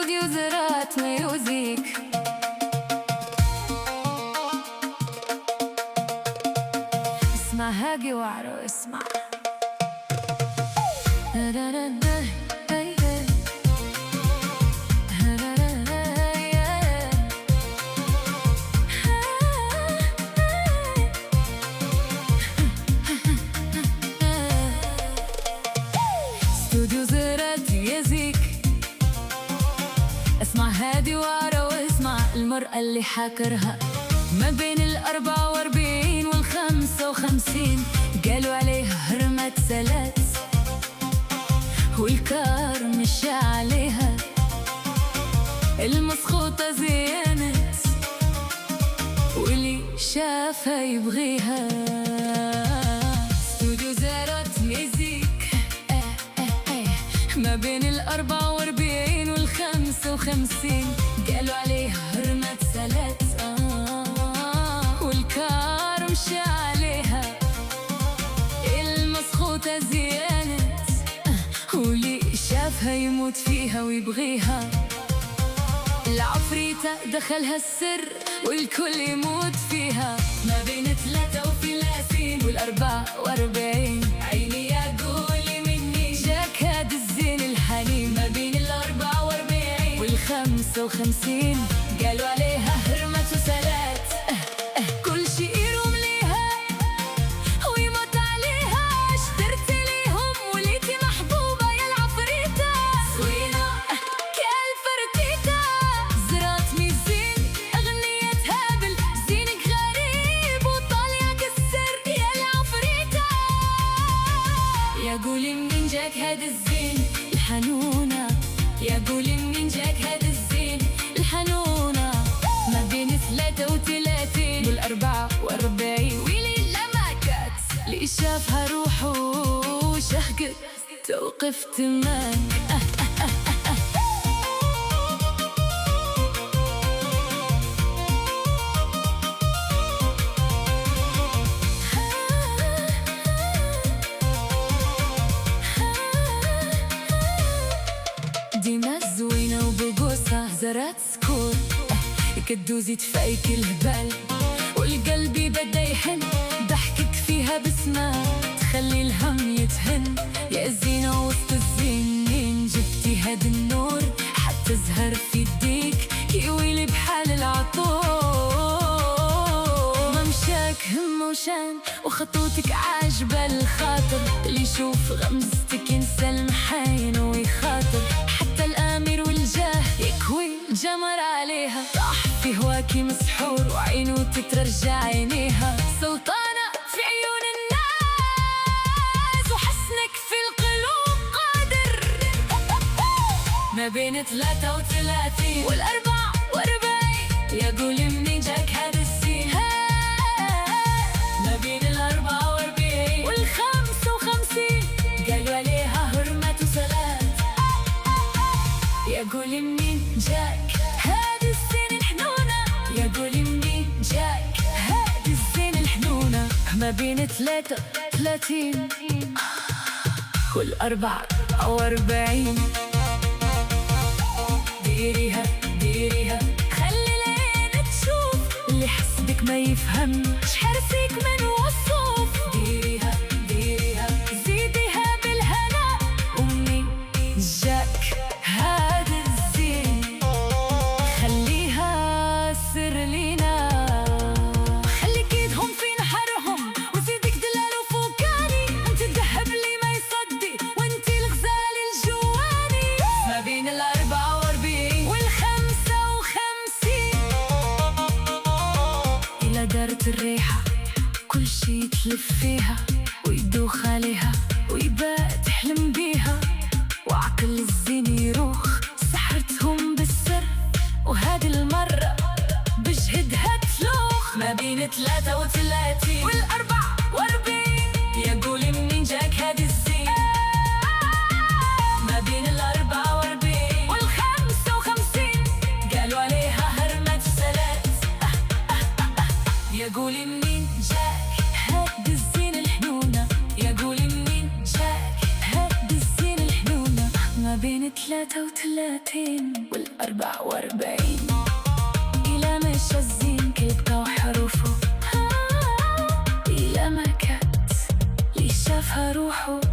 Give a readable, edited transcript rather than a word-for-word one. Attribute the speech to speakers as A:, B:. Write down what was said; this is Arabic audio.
A: استوديو زرات ميوزيك. اسمع هاجي وعرو اسمع. استوديو زرات يزيك. اسمع هادي وعرو اسمع المرأة اللي حاكرها ما بين 44 وال55. قالوا عليها هرمت سلات والكار مشى عليها، المسخوطة زينت واللي شافها يبغيها. استوديو زارات ميزيك ما بين 44 وال55. قالوا عليها هرمت سلات والكار مشى عليها، المسخوطة زينت واللي شافها يموت فيها ويبغيها. العفريتة دخلها السر والكل يموت فيها ما بين 33 وال44. عيني يا قولي مني جاك هاد الزين الحليم ما بين 44 وال55. قالوا عليها هرمت وسلات كل شي يروم ليها ويموت عليها. اشترت ليهم وليتي محبوبة يا العفريتة سوينة كالفرتيتة. زرات ميزين اغنيتها بالزينك غريب وطالعك السر يا العفريتة. يا قولي منين جاك هاد الزين الحنونة، يا قولي منين جاك هاد الزين الحنونة ما بين 33 وال44. ويلي لما كات اللي شافها روحه شهقت توقف تمان. ديما زوينة وبقوصة زرات سكور كدوزي تفايك الهبال والقلب بدا يحن. ضحكك فيها بسمة تخلي الهم يتهن. يا زينة وسط الزينين جبتي هاد النور حتى زهر في يديك يويلي بحال العطور. ممشاك هم وشان وخطوتك عاجبة الخاطر، اللي يشوف غمزتك ينسى المحاين ويخاطر. حتى الامير والجاه يكوي جمر عليها، طاح في هواكي مسحور وعينو تترجع عينيها. سلطانة في عيون الناس وحسنك في القلوب قادر ما بين 33 وال44. يا قولي منين جاك هاد الزين ما بين 44 وال55. قالوا عليها هرمت وسلات. يا قولي منين جاك هاد الزين الحنونة، يا قولي منين جاك هاد الزين الحنونة ما بين 33 وال44. ديريها ديريها خلي العين تشوف اللي حسدك ما يفهمش حرسيك من وصوف. ديريها ديريها زيديها بالهنا ومنين جاك هاد الزين خليها سر لينا. خليك ايدهم في نحرهم وزيدك دلال وفوقاني. انت الذهب اللي ما يصدي وانت الغزال الجواني ما بين 44 وال55. إلا دارت الريحة كل شي يتلف فيها ويدوخ عليها ويبات يحلم بيها. وعقل الزين يروخ سحرتهم بالسر وهذه المرة بجهدها تلوخ ما بين 33 وال44. يا قولي منين جاك هاد الزين ما بين 44 وال55. قالوا عليها هرمت سلات. يا قولي منين جاك هاد الزين الحنون و30 وال44 إلى ما الزين كلمة وحروفه، إلى ما كانت اللي شافها روحه.